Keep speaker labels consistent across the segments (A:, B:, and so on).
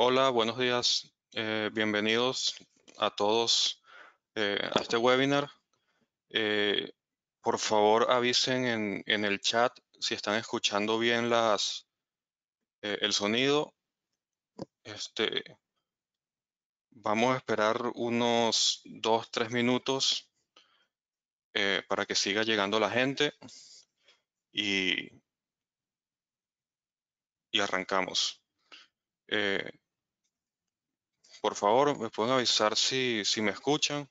A: Hola, buenos días. Bienvenidos a todos a este webinar. Eh, por favor, avisen en el chat si están escuchando bien el sonido. Este, Vamos a esperar unos 2, 3 minutos para que siga llegando la gente y, y arrancamos. Eh, por favor, me pueden avisar si me escuchan.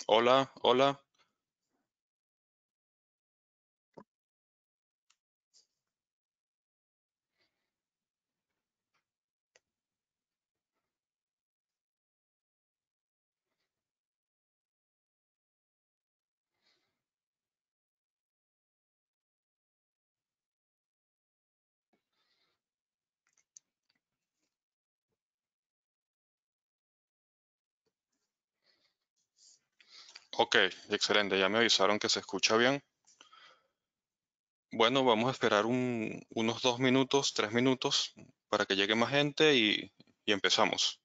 A: Hola, hola. Ok, excelente. Ya me avisaron que se escucha bien. Bueno, vamos a esperar unos 2 minutos, 3 minutos para que llegue más gente y empezamos.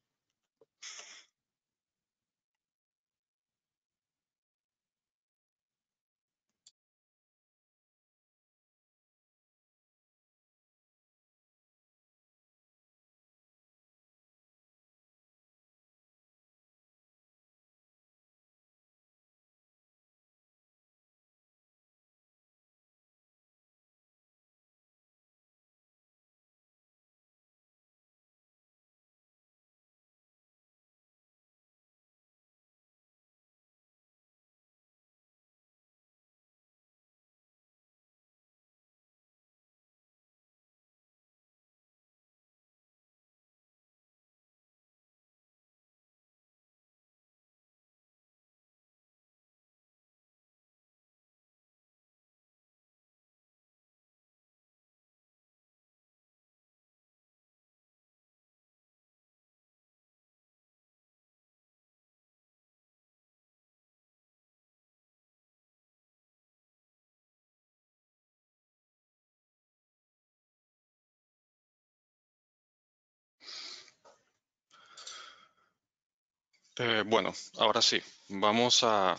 A: Bueno, ahora sí, vamos a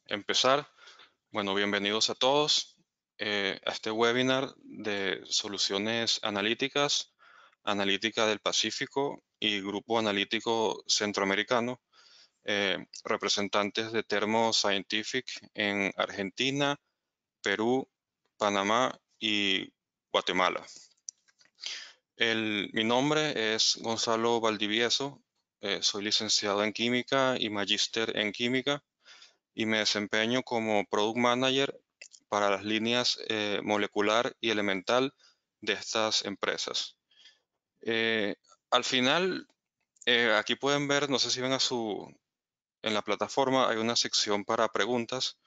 A: empezar. Bueno, bienvenidos a todos a este webinar de soluciones analíticas, analítica del Pacífico y Grupo Analítico Centroamericano, representantes de Thermo Scientific en Argentina, Perú, Panamá y Guatemala. Mi nombre es Gonzalo Valdivieso, soy licenciado en Química y magíster en Química y me desempeño como Product Manager para las líneas molecular y elemental de estas empresas. Eh, Al final, aquí pueden ver, no sé si ven en la plataforma hay una sección para preguntas.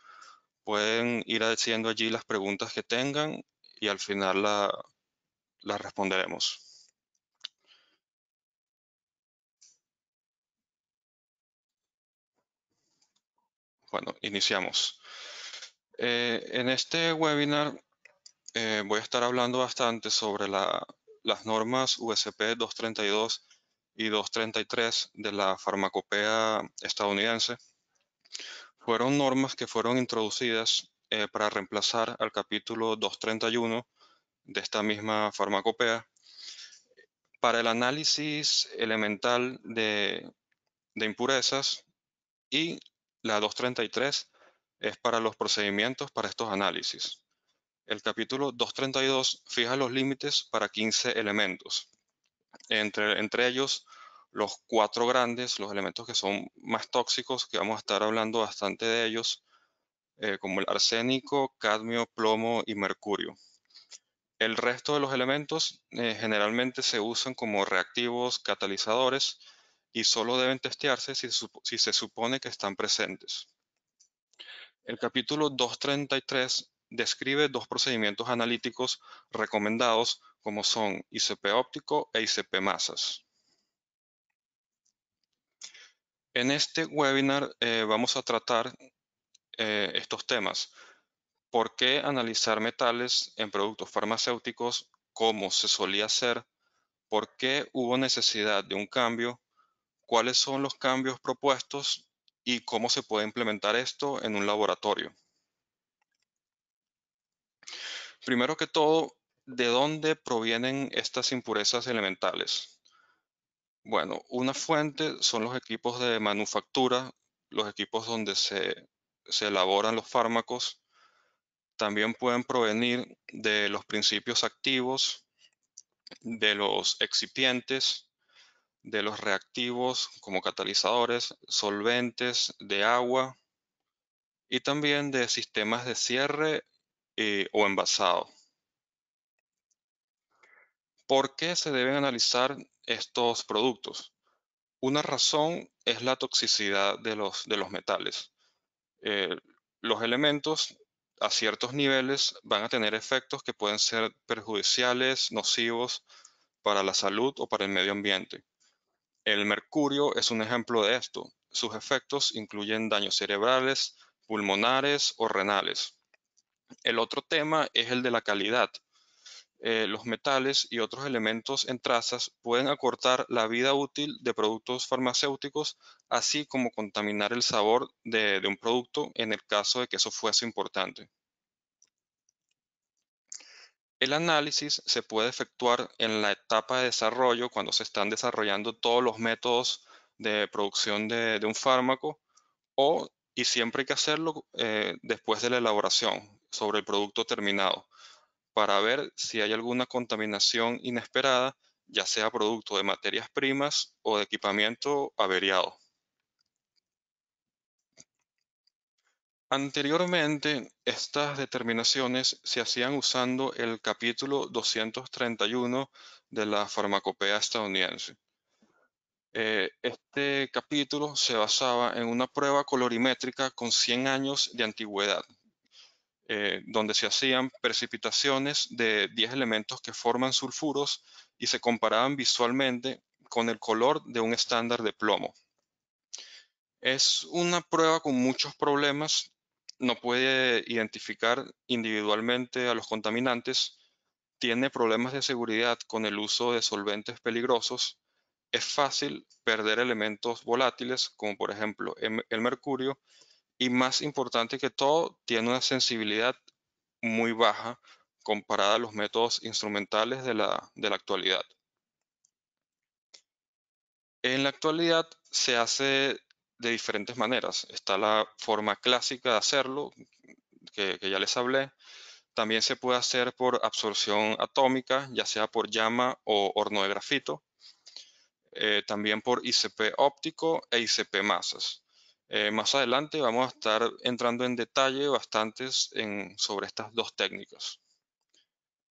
A: Pueden ir haciendo allí las preguntas que tengan y al final las responderemos. Bueno, iniciamos. En este webinar voy a estar hablando bastante sobre las normas USP 232 y 233 de la farmacopea estadounidense. Fueron normas que fueron introducidas para reemplazar al capítulo 231 de esta misma farmacopea para el análisis elemental de impurezas, y la 233 es para los procedimientos para estos análisis. El capítulo 232 fija los límites para 15 elementos, entre ellos los 4 grandes, los elementos que son más tóxicos, que vamos a estar hablando bastante de ellos, como el arsénico, cadmio, plomo y mercurio. El resto de los elementos generalmente se usan como reactivos, catalizadores, y solo deben testearse si se supone que están presentes. El capítulo 233 describe dos procedimientos analíticos recomendados, como son ICP óptico e ICP masas. En este webinar vamos a tratar estos temas. ¿Por qué analizar metales en productos farmacéuticos como se solía hacer? ¿Por qué hubo necesidad de un cambio? ¿Cuáles son los cambios propuestos y cómo se puede implementar esto en un laboratorio? Primero que todo, ¿de dónde provienen estas impurezas elementales? Bueno, una fuente son los equipos de manufactura, los equipos donde se elaboran los fármacos. También pueden provenir de los principios activos, de los excipientes, de los reactivos como catalizadores, solventes de agua y también de sistemas de cierre o envasado. ¿Por qué se deben analizar estos productos? Una razón es la toxicidad de los metales. Eh, los elementos a ciertos niveles van a tener efectos que pueden ser perjudiciales, nocivos para la salud o para el medio ambiente. El mercurio es un ejemplo de esto. Sus efectos incluyen daños cerebrales, pulmonares o renales. El otro tema es el de la calidad. Los metales y otros elementos en trazas pueden acortar la vida útil de productos farmacéuticos, así como contaminar el sabor de un producto en el caso de que eso fuese importante. El análisis se puede efectuar en la etapa de desarrollo, cuando se están desarrollando todos los métodos de producción de un fármaco, y siempre hay que hacerlo después de la elaboración sobre el producto terminado, para ver si hay alguna contaminación inesperada, ya sea producto de materias primas o de equipamiento averiado. Anteriormente, estas determinaciones se hacían usando el capítulo 231 de la farmacopea estadounidense. Este capítulo se basaba en una prueba colorimétrica con 100 años de antigüedad, donde se hacían precipitaciones de 10 elementos que forman sulfuros y se comparaban visualmente con el color de un estándar de plomo. Es una prueba con muchos problemas, no puede identificar individualmente a los contaminantes, tiene problemas de seguridad con el uso de solventes peligrosos, es fácil perder elementos volátiles como por ejemplo el mercurio, y más importante que todo, tiene una sensibilidad muy baja comparada a los métodos instrumentales de la actualidad. En la actualidad se hace de diferentes maneras. Está la forma clásica de hacerlo, que ya les hablé. También se puede hacer por absorción atómica, ya sea por llama o horno de grafito. También por ICP óptico e ICP masas. Más adelante vamos a estar entrando en detalle bastantes sobre estas dos técnicas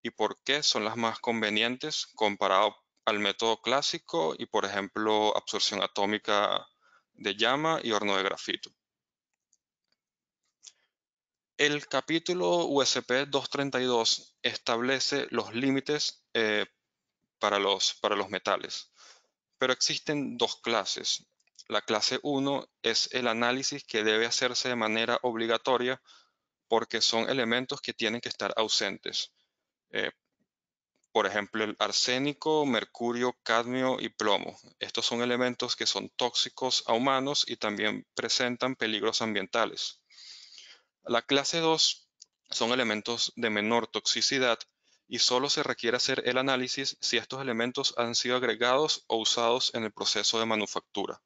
A: y por qué son las más convenientes comparado al método clásico y, por ejemplo, absorción atómica de llama y horno de grafito. El capítulo USP 232 establece los límites para los metales, pero existen dos clases. La clase 1 es el análisis que debe hacerse de manera obligatoria porque son elementos que tienen que estar ausentes. Eh, por ejemplo, el arsénico, mercurio, cadmio y plomo. Estos son elementos que son tóxicos a humanos y también presentan peligros ambientales. La clase 2 son elementos de menor toxicidad y solo se requiere hacer el análisis si estos elementos han sido agregados o usados en el proceso de manufactura.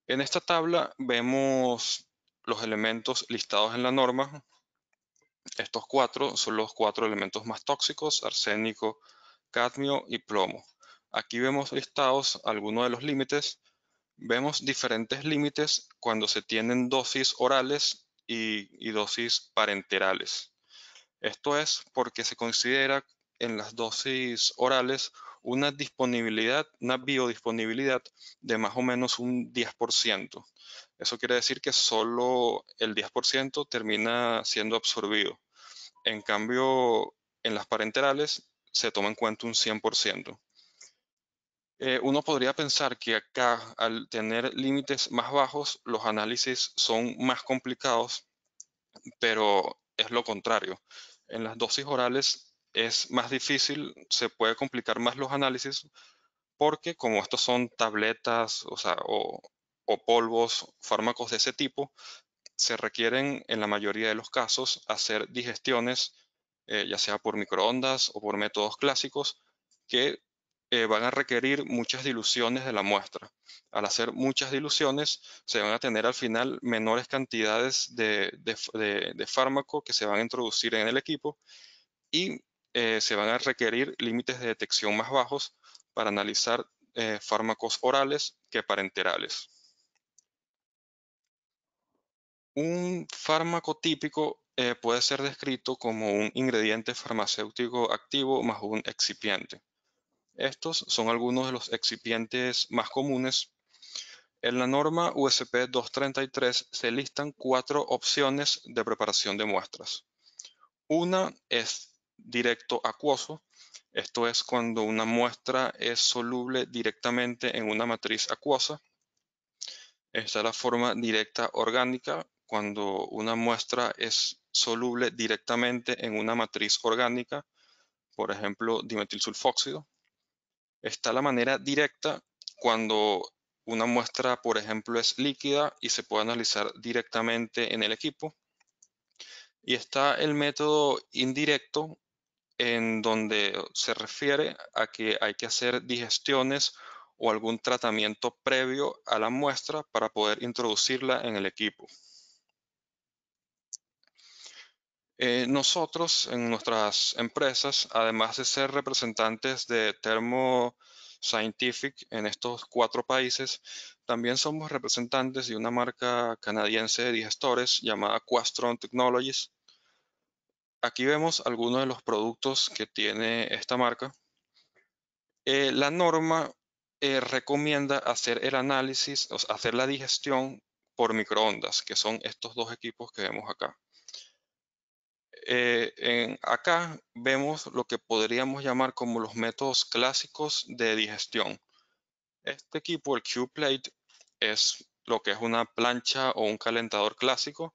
A: En esta tabla vemos los elementos listados en la norma. Estos cuatro son los cuatro elementos más tóxicos: arsénico, cadmio y plomo. Aquí vemos listados algunos de los límites. Vemos diferentes límites cuando se tienen dosis orales y dosis parenterales. Esto es porque se considera en las dosis orales una disponibilidad, una biodisponibilidad de más o menos un 10%. Eso quiere decir que solo el 10% termina siendo absorbido. En cambio, en las parenterales se toma en cuenta un 100%. Uno podría pensar que acá, al tener límites más bajos, los análisis son más complicados, pero es lo contrario. En las dosis orales es más difícil, se puede complicar más los análisis porque como estos son tabletas, o polvos, fármacos de ese tipo, se requieren en la mayoría de los casos hacer digestiones, ya sea por microondas o por métodos clásicos, que van a requerir muchas diluciones de la muestra. Al hacer muchas diluciones, se van a tener al final menores cantidades de fármaco que se van a introducir en el equipo y se van a requerir límites de detección más bajos para analizar fármacos orales que parenterales. Un fármaco típico puede ser descrito como un ingrediente farmacéutico activo más un excipiente. Estos son algunos de los excipientes más comunes. En la norma USP 233 se listan 4 opciones de preparación de muestras. Una es directo acuoso. Esto es cuando una muestra es soluble directamente en una matriz acuosa. Está la forma directa orgánica, cuando una muestra es soluble directamente en una matriz orgánica, por ejemplo, dimetilsulfóxido. Está la manera directa, cuando una muestra, por ejemplo, es líquida y se puede analizar directamente en el equipo. Y está el método indirecto, en donde se refiere a que hay que hacer digestiones o algún tratamiento previo a la muestra para poder introducirla en el equipo. Nosotros en nuestras empresas, además de ser representantes de Thermo Scientific en estos 4 países, también somos representantes de una marca canadiense de digestores llamada Quastron Technologies. Aquí vemos algunos de los productos que tiene esta marca. La norma recomienda hacer el análisis, o sea, hacer la digestión por microondas, que son estos 2 equipos que vemos acá. Acá vemos lo que podríamos llamar como los métodos clásicos de digestión. Este equipo, el Q-Plate, es lo que es una plancha o un calentador clásico,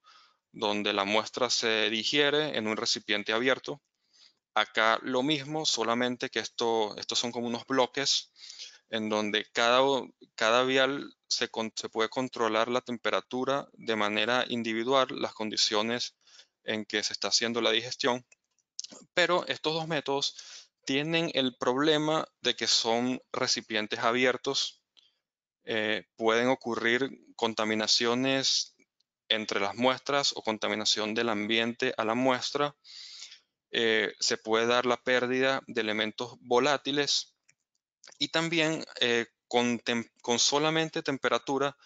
A: donde la muestra se digiere en un recipiente abierto. Acá lo mismo, solamente que estos son como unos bloques en donde cada vial se puede controlar la temperatura de manera individual, las condiciones en que se está haciendo la digestión. Pero estos 2 métodos tienen el problema de que son recipientes abiertos. Pueden ocurrir contaminaciones entre las muestras o contaminación del ambiente a la muestra. Se puede dar la pérdida de elementos volátiles y también con solamente temperatura,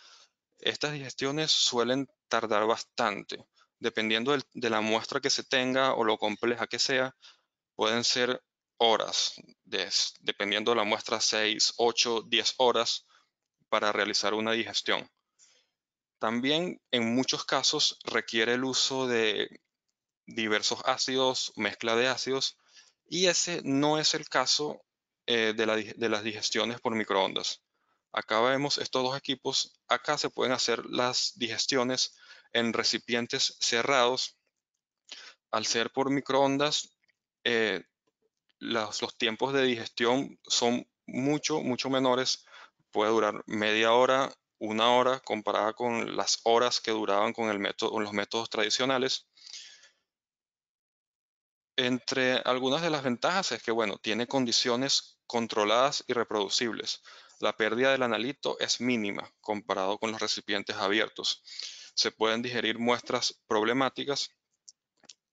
A: estas digestiones suelen tardar bastante. Dependiendo de la muestra que se tenga o lo compleja que sea, pueden ser horas, dependiendo de la muestra, 6, 8, 10 horas para realizar una digestión. También en muchos casos requiere el uso de diversos ácidos, mezcla de ácidos, y ese no es el caso de las digestiones por microondas. Acá vemos estos 2 equipos. Acá se pueden hacer las digestiones en recipientes cerrados. Al ser por microondas, eh, los tiempos de digestión son mucho menores. Puede durar media hora, 1 hora, comparada con las horas que duraban con los métodos tradicionales. Entre algunas de las ventajas es que, bueno, tiene condiciones controladas y reproducibles. La pérdida del analito es mínima comparado con los recipientes abiertos. Se pueden digerir muestras problemáticas.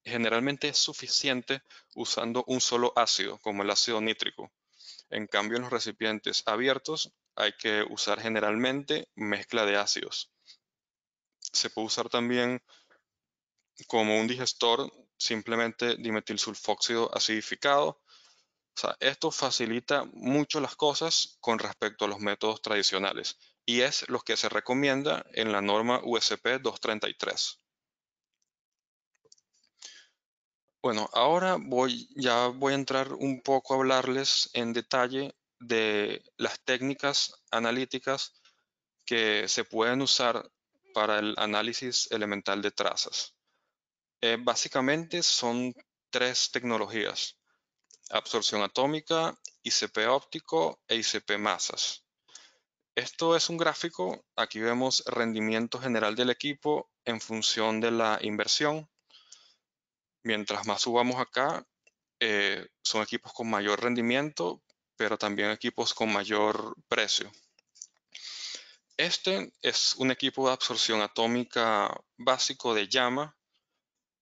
A: Generalmente es suficiente usando un solo ácido, como el ácido nítrico. En cambio, en los recipientes abiertos hay que usar generalmente mezcla de ácidos. Se puede usar también como un digestor simplemente dimetilsulfóxido acidificado. O sea, esto facilita mucho las cosas con respecto a los métodos tradicionales y es lo que se recomienda en la norma USP 233. Bueno, ahora ya voy a entrar un poco a hablarles en detalle de las técnicas analíticas que se pueden usar para el análisis elemental de trazas. Básicamente son tres tecnologías: absorción atómica, ICP óptico e ICP masas. Esto es un gráfico. Aquí vemos rendimiento general del equipo en función de la inversión. Mientras más subamos acá, son equipos con mayor rendimiento, pero también equipos con mayor precio. Este es un equipo de absorción atómica básico de llama.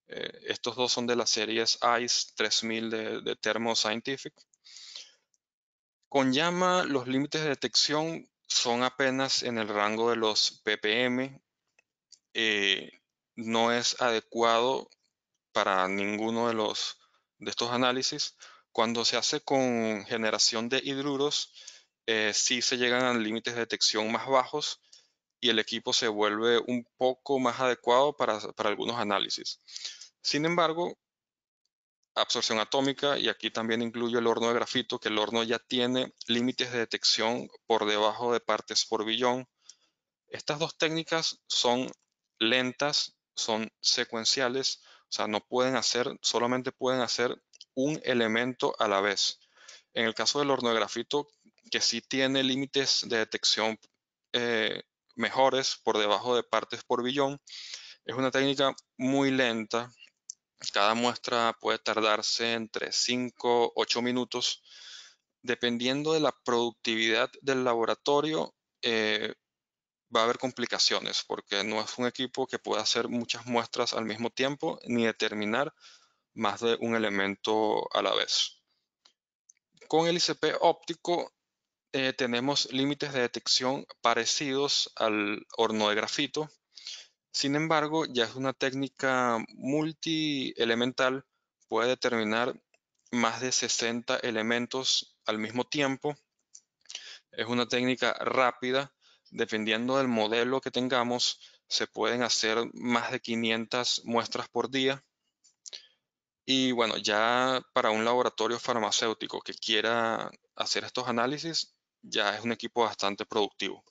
A: Estos dos son de las series ICE 3000 de Thermo Scientific. Con llama, los límites de detección son apenas en el rango de los ppm. No es adecuado para ninguno de estos análisis. Cuando se hace con generación de hidruros, sí se llegan a límites de detección más bajos y el equipo se vuelve un poco más adecuado para algunos análisis. Sin embargo, absorción atómica, y aquí también incluyo el horno de grafito, que el horno ya tiene límites de detección por debajo de partes por billón. Estas dos técnicas son lentas, son secuenciales, o sea, no pueden hacer, solamente pueden hacer un elemento a la vez. En el caso del horno de grafito, que sí tiene límites de detección eh, mejores por debajo de partes por billón, es una técnica muy lenta. Cada muestra puede tardarse entre 5 a 8 minutos. Dependiendo de la productividad del laboratorio, va a haber complicaciones, porque no es un equipo que pueda hacer muchas muestras al mismo tiempo ni determinar más de un elemento a la vez. Con el ICP óptico tenemos límites de detección parecidos al horno de grafito. Sin embargo, ya es una técnica multielemental. Puede determinar más de 60 elementos al mismo tiempo. Es una técnica rápida. Dependiendo del modelo que tengamos, se pueden hacer más de 500 muestras por día. Y bueno, ya para un laboratorio farmacéutico que quiera hacer estos análisis, ya es un equipo bastante productivo.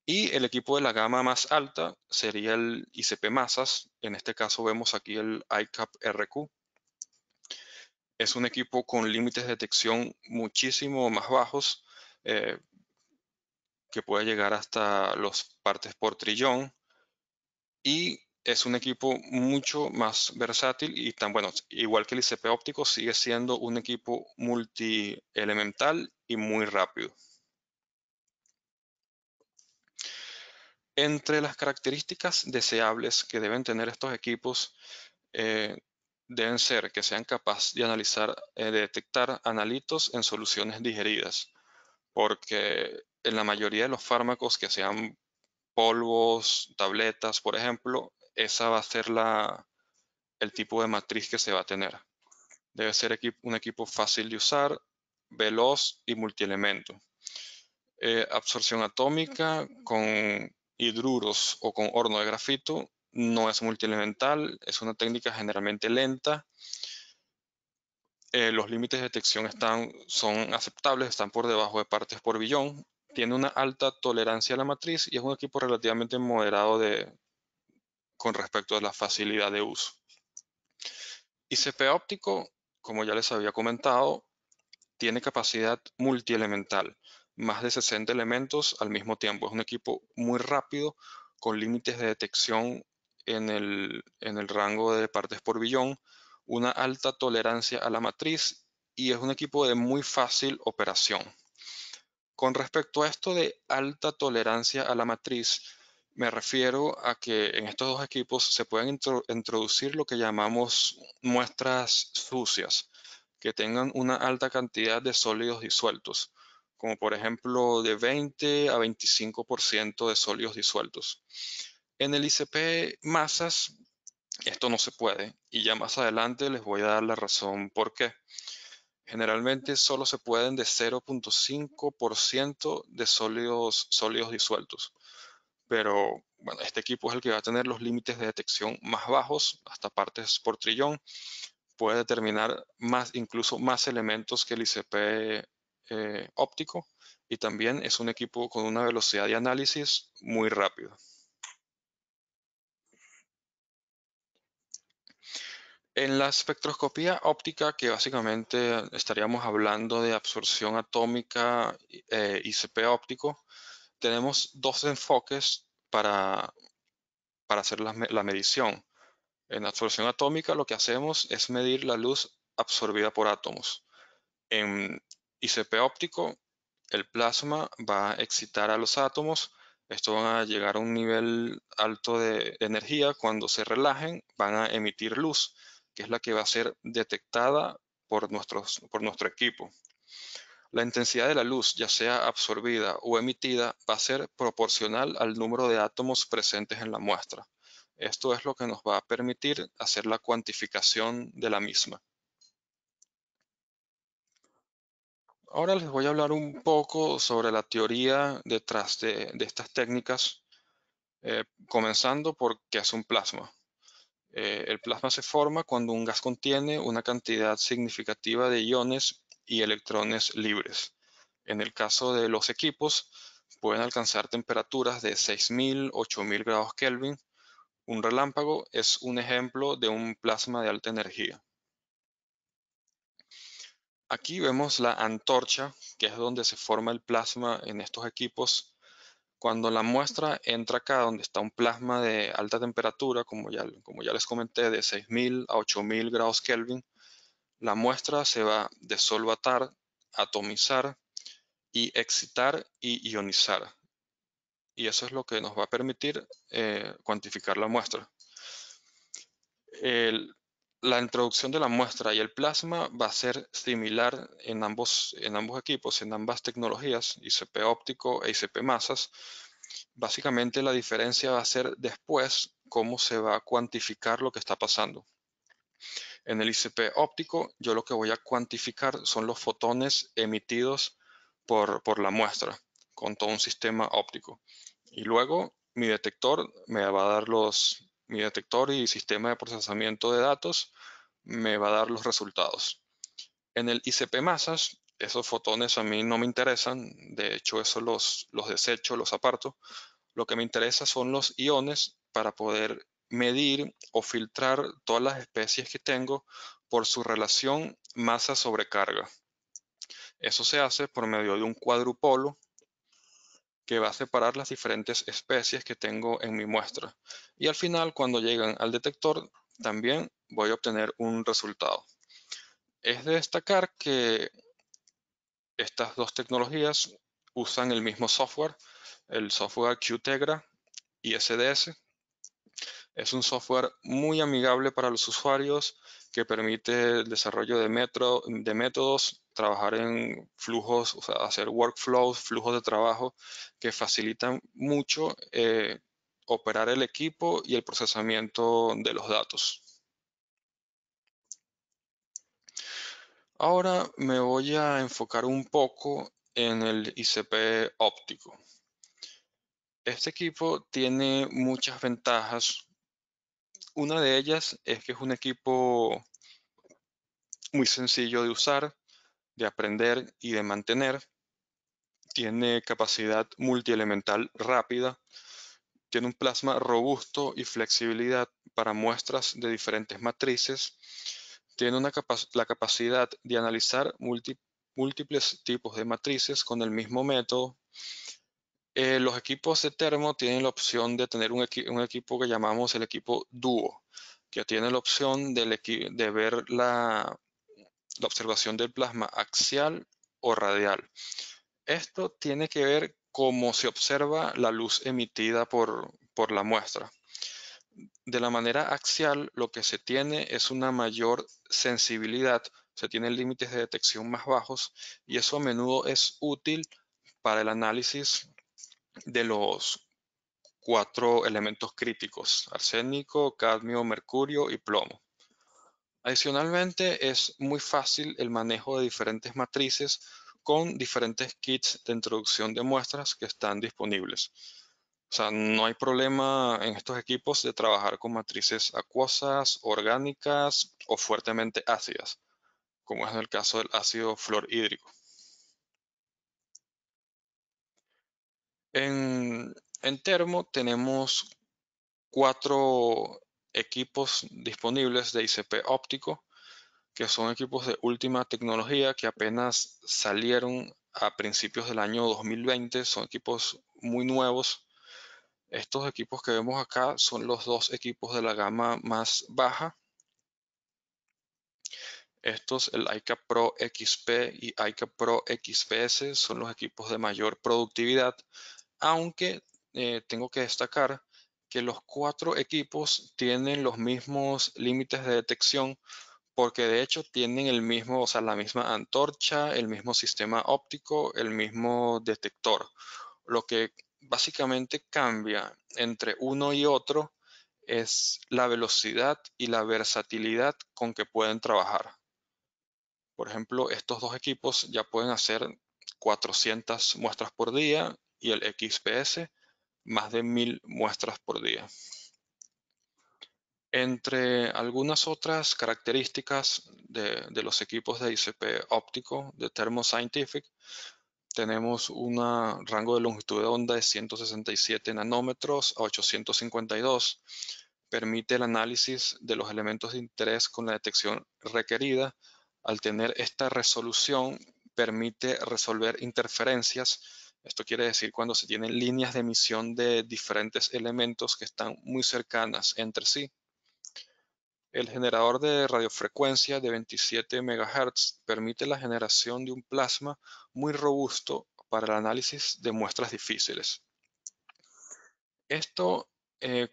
A: Y el equipo de la gama más alta sería el ICP Masas. En este caso vemos aquí el ICAP RQ. Es un equipo con límites de detección muchísimo más bajos, eh, que puede llegar hasta los partes por trillón. Y es un equipo mucho más versátil y tan bueno, igual que el ICP óptico, sigue siendo un equipo multielemental y muy rápido. Entre las características deseables que deben tener estos equipos, eh, deben ser que sean capaces de analizar, de detectar analitos en soluciones digeridas, porque en la mayoría de los fármacos, que sean polvos, tabletas, por ejemplo, esa va a ser el tipo de matriz que se va a tener. Debe ser un equipo fácil de usar, veloz y multielemento. Absorción atómica con hidruros o con horno de grafito no es multielemental, es una técnica generalmente lenta. Los límites de detección son aceptables, están por debajo de partes por billón. Tiene una alta tolerancia a la matriz y es un equipo relativamente moderado con respecto a la facilidad de uso. ICP óptico, como ya les había comentado, tiene capacidad multielemental, más de 60 elementos al mismo tiempo. Es un equipo muy rápido, con límites de detección en el rango de partes por billón, una alta tolerancia a la matriz y es un equipo de muy fácil operación. Con respecto a esto de alta tolerancia a la matriz, me refiero a que en estos dos equipos se pueden introducir lo que llamamos muestras sucias, que tengan una alta cantidad de sólidos disueltos, como por ejemplo de 20 a 25% de sólidos disueltos. En el ICP masas esto no se puede, y ya más adelante les voy a dar la razón por qué. Generalmente solo se pueden de 0.5% de sólidos disueltos. Pero bueno, este equipo es el que va a tener los límites de detección más bajos, hasta partes por trillón. Puede determinar incluso más elementos que el ICP óptico y también es un equipo con una velocidad de análisis muy rápida. En la espectroscopía óptica, que básicamente estaríamos hablando de absorción atómica, ICP óptico, tenemos dos enfoques para hacer la medición. En absorción atómica lo que hacemos es medir la luz absorbida por átomos. En ICP óptico, el plasma va a excitar a los átomos. Estos van a llegar a un nivel alto de energía. Cuando se relajen, van a emitir luz, que es la que va a ser detectada por nuestro equipo. La intensidad de la luz, ya sea absorbida o emitida, va a ser proporcional al número de átomos presentes en la muestra. Esto es lo que nos va a permitir hacer la cuantificación de la misma. Ahora les voy a hablar un poco sobre la teoría detrás de estas técnicas, comenzando por qué es un plasma. El plasma se forma cuando un gas contiene una cantidad significativa de iones y electrones libres. En el caso de los equipos, pueden alcanzar temperaturas de 6000, 8000 grados Kelvin. Un relámpago es un ejemplo de un plasma de alta energía. Aquí vemos la antorcha, que es donde se forma el plasma en estos equipos. Cuando la muestra entra acá, donde está un plasma de alta temperatura, como ya les comenté, de 6000 a 8000 grados Kelvin, la muestra se va a desolvatar, atomizar y excitar y ionizar. Y eso es lo que nos va a permitir cuantificar la muestra. La introducción de la muestra y el plasma va a ser similar en ambos equipos, en ambas tecnologías, ICP óptico e ICP masas. Básicamente la diferencia va a ser después cómo se va a cuantificar lo que está pasando. En el ICP óptico, yo lo que voy a cuantificar son los fotones emitidos por la muestra con todo un sistema óptico. Y luego mi detector me va a dar mi detector y sistema de procesamiento de datos me va a dar los resultados. En el ICP masas, esos fotones a mí no me interesan, de hecho eso los desecho, los aparto. Lo que me interesa son los iones para poder medir o filtrar todas las especies que tengo por su relación masa-sobrecarga. Eso se hace por medio de un cuadrupolo que va a separar las diferentes especies que tengo en mi muestra. Y al final, cuando llegan al detector, también voy a obtener un resultado. Es de destacar que estas dos tecnologías usan el mismo software, el software QTegra y SDS. Es un software muy amigable para los usuarios que permite el desarrollo de métodos, trabajar en flujos, o sea, hacer workflows, flujos de trabajo que facilitan mucho operar el equipo y el procesamiento de los datos. Ahora me voy a enfocar un poco en el ICP óptico. Este equipo tiene muchas ventajas. Una de ellas es que es un equipo muy sencillo de usar, de aprender y de mantener. Tiene capacidad multielemental rápida. Tiene un plasma robusto y flexibilidad para muestras de diferentes matrices. Tiene la capacidad de analizar múltiples tipos de matrices con el mismo método. Los equipos de termo tienen la opción de tener un equipo que llamamos el equipo dúo, que tiene la opción de ver la observación del plasma axial o radial. Esto tiene que ver cómo se observa la luz emitida por la muestra. De la manera axial, lo que se tiene es una mayor sensibilidad, se tienen límites de detección más bajos y eso a menudo es útil para el análisis de los 4 elementos críticos: arsénico, cadmio, mercurio y plomo. Adicionalmente, es muy fácil el manejo de diferentes matrices con diferentes kits de introducción de muestras que están disponibles. O sea, no hay problema en estos equipos de trabajar con matrices acuosas, orgánicas o fuertemente ácidas, como es en el caso del ácido fluorhídrico. En Termo tenemos 4 equipos disponibles de ICP óptico, que son equipos de última tecnología que apenas salieron a principios del año 2020. Son equipos muy nuevos. Estos equipos que vemos acá son los 2 equipos de la gama más baja. Estos, el iCap Pro XP y iCap Pro XPS, son los equipos de mayor productividad, aunque tengo que destacar que los 4 equipos tienen los mismos límites de detección, porque de hecho tienen el mismo, o sea, la misma antorcha, el mismo sistema óptico, el mismo detector. Lo que básicamente cambia entre uno y otro es la velocidad y la versatilidad con que pueden trabajar. Por ejemplo, estos 2 equipos ya pueden hacer 400 muestras por día y el XPS más de 1000 muestras por día. Entre algunas otras características de los equipos de ICP óptico de Thermo Scientific, tenemos un rango de longitud de onda de 167 nanómetros a 852. Permite el análisis de los elementos de interés con la detección requerida. Al tener esta resolución, permite resolver interferencias. Esto quiere decir cuando se tienen líneas de emisión de diferentes elementos que están muy cercanas entre sí. El generador de radiofrecuencia de 27 MHz permite la generación de un plasma muy robusto para el análisis de muestras difíciles. Esto,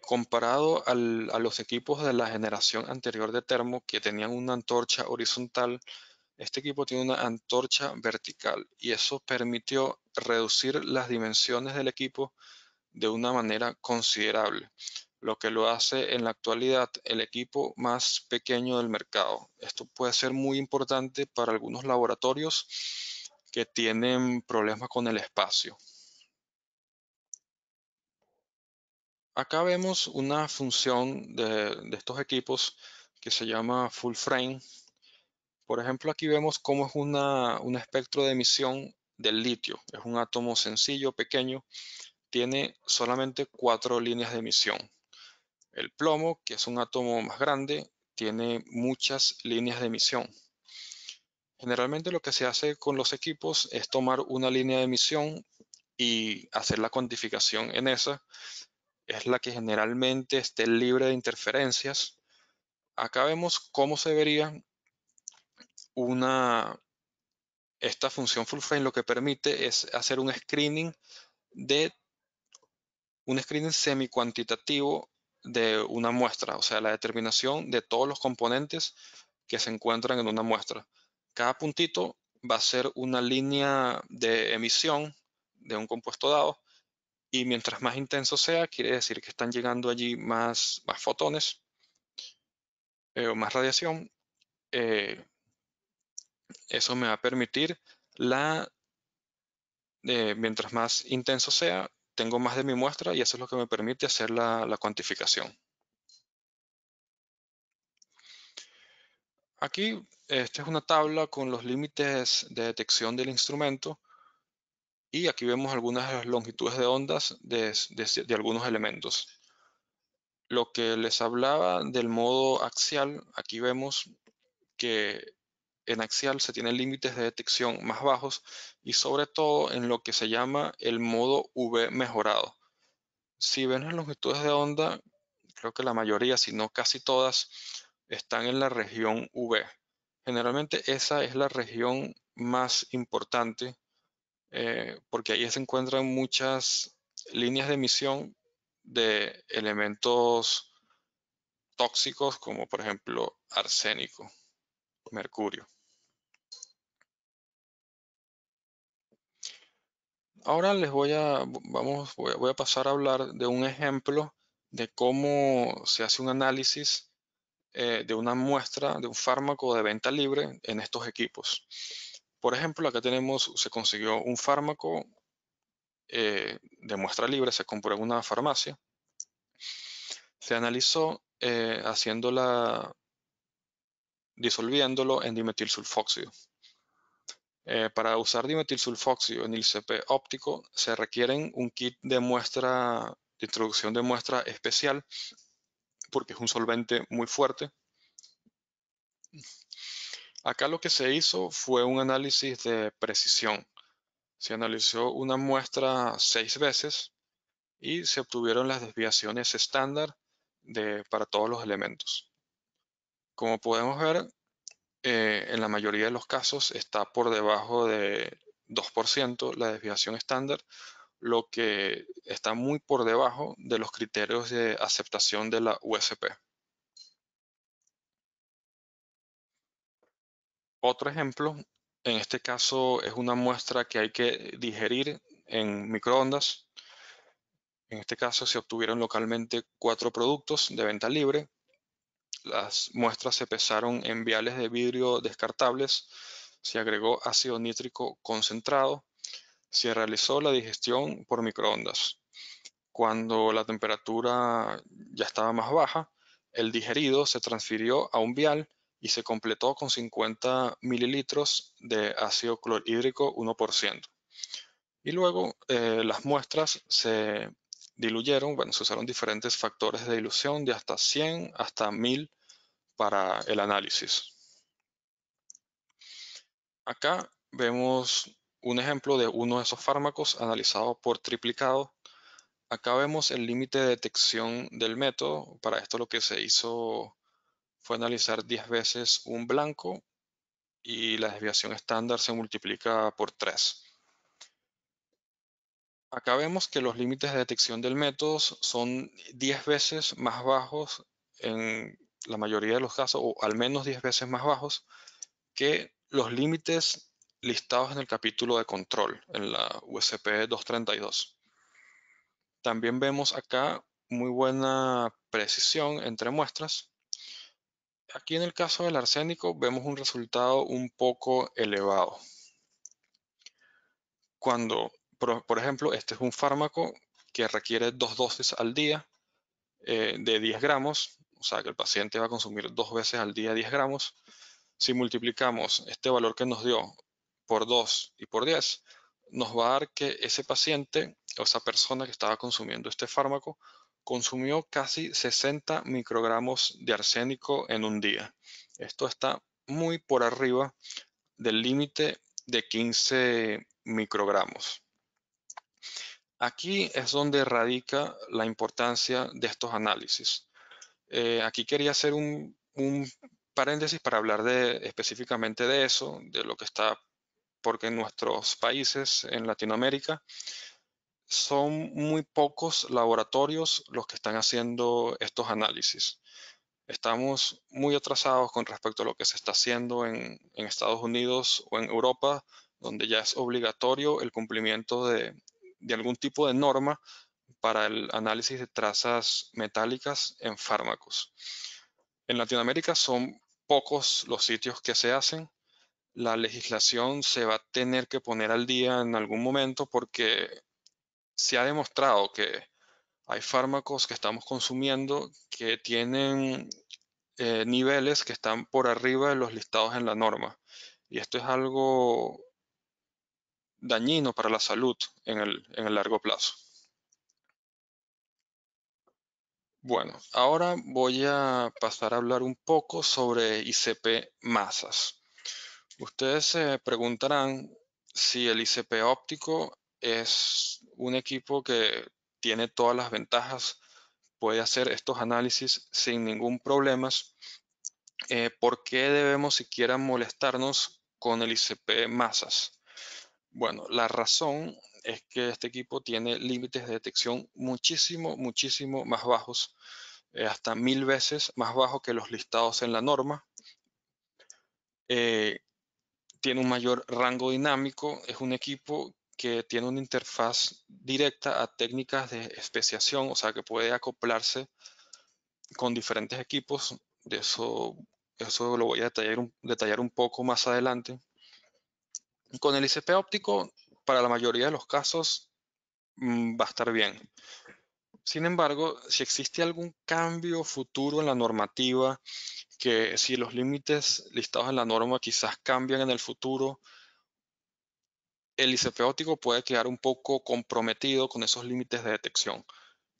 A: comparado a los equipos de la generación anterior de Thermo, que tenían una antorcha horizontal, este equipo tiene una antorcha vertical y eso permitió reducir las dimensiones del equipo de una manera considerable, lo que lo hace en la actualidad el equipo más pequeño del mercado. Esto puede ser muy importante para algunos laboratorios que tienen problemas con el espacio. Acá vemos una función de estos equipos que se llama full frame. Por ejemplo, aquí vemos cómo es un espectro de emisión del litio. Es un átomo sencillo, pequeño, tiene solamente 4 líneas de emisión. El plomo, que es un átomo más grande, tiene muchas líneas de emisión. Generalmente lo que se hace con los equipos es tomar una línea de emisión y hacer la cuantificación en esa. Es la que generalmente esté libre de interferencias. Acá vemos cómo se vería esta función full frame. Lo que permite es hacer un screening semi-cuantitativo de una muestra, o sea, la determinación de todos los componentes que se encuentran en una muestra. Cada puntito va a ser una línea de emisión de un compuesto dado, y mientras más intenso sea, quiere decir que están llegando allí más fotones o más radiación. Eso me va a permitir mientras más intenso sea, tengo más de mi muestra y eso es lo que me permite hacer la cuantificación. Aquí, esta es una tabla con los límites de detección del instrumento y aquí vemos algunas de las longitudes de ondas de algunos elementos. Lo que les hablaba del modo axial, aquí vemos que en axial se tienen límites de detección más bajos y sobre todo en lo que se llama el modo V mejorado. Si ven las longitudes de onda, creo que la mayoría, si no casi todas, están en la región V. Generalmente esa es la región más importante porque ahí se encuentran muchas líneas de emisión de elementos tóxicos como por ejemplo arsénico, mercurio. Ahora voy a pasar a hablar de un ejemplo de cómo se hace un análisis de una muestra de un fármaco de venta libre en estos equipos. Por ejemplo, acá se consiguió un fármaco de muestra libre, se compró en una farmacia, se analizó disolviéndolo en dimetilsulfóxido. Para usar dimetilsulfóxido en el ICP óptico se requieren un kit de muestra, de introducción de muestra especial, porque es un solvente muy fuerte. Acá lo que se hizo fue un análisis de precisión. Se analizó una muestra 6 veces y se obtuvieron las desviaciones estándar para todos los elementos. Como podemos ver, en la mayoría de los casos está por debajo de 2% la desviación estándar, lo que está muy por debajo de los criterios de aceptación de la USP. Otro ejemplo, en este caso es una muestra que hay que digerir en microondas. En este caso se obtuvieron localmente 4 productos de venta libre. Las muestras se pesaron en viales de vidrio descartables. Se agregó ácido nítrico concentrado. Se realizó la digestión por microondas. Cuando la temperatura ya estaba más baja, el digerido se transfirió a un vial y se completó con 50 mililitros de ácido clorhídrico 1%. Y luego las muestras se diluyeron, bueno, se usaron diferentes factores de dilución de hasta 100 hasta 1000 para el análisis. Acá vemos un ejemplo de uno de esos fármacos analizado por triplicado. Acá vemos el límite de detección del método. Para esto lo que se hizo fue analizar 10 veces un blanco y la desviación estándar se multiplica por 3. Acá vemos que los límites de detección del método son 10 veces más bajos en la mayoría de los casos, o al menos 10 veces más bajos que los límites listados en el capítulo de control en la USP 232. También vemos acá muy buena precisión entre muestras. Aquí en el caso del arsénico vemos un resultado un poco elevado. Cuando, por ejemplo, este es un fármaco que requiere 2 dosis al día de 10 gramos, o sea que el paciente va a consumir 2 veces al día 10 gramos. Si multiplicamos este valor que nos dio por 2 y por 10, nos va a dar que ese paciente o esa persona que estaba consumiendo este fármaco consumió casi 60 microgramos de arsénico en un día. Esto está muy por arriba del límite de 15 microgramos. Aquí es donde radica la importancia de estos análisis. Aquí quería hacer un paréntesis para hablar específicamente de eso, de lo que está, porque en nuestros países, en Latinoamérica, son muy pocos laboratorios los que están haciendo estos análisis. Estamos muy atrasados con respecto a lo que se está haciendo en Estados Unidos o en Europa, donde ya es obligatorio el cumplimiento de algún tipo de norma para el análisis de trazas metálicas en fármacos. En Latinoamérica son pocos los sitios que se hacen. La legislación se va a tener que poner al día en algún momento porque se ha demostrado que hay fármacos que estamos consumiendo que tienen niveles que están por arriba de los listados en la norma. Y esto es algo dañino para la salud en el largo plazo. Bueno, ahora voy a pasar a hablar un poco sobre ICP masas. Ustedes se preguntarán si el ICP óptico es un equipo que tiene todas las ventajas, puede hacer estos análisis sin ningún problema. ¿Por qué debemos siquiera molestarnos con el ICP masas? Bueno, la razón es que este equipo tiene límites de detección muchísimo más bajos, hasta 1000 veces más bajos que los listados en la norma. Tiene un mayor rango dinámico, es un equipo que tiene una interfaz directa a técnicas de especiación, o sea que puede acoplarse con diferentes equipos. De eso lo voy a detallar un poco más adelante. Con el ICP óptico, para la mayoría de los casos, va a estar bien. Sin embargo, si existe algún cambio futuro en la normativa, que si los límites listados en la norma quizás cambian en el futuro, el ICP óptico puede quedar un poco comprometido con esos límites de detección.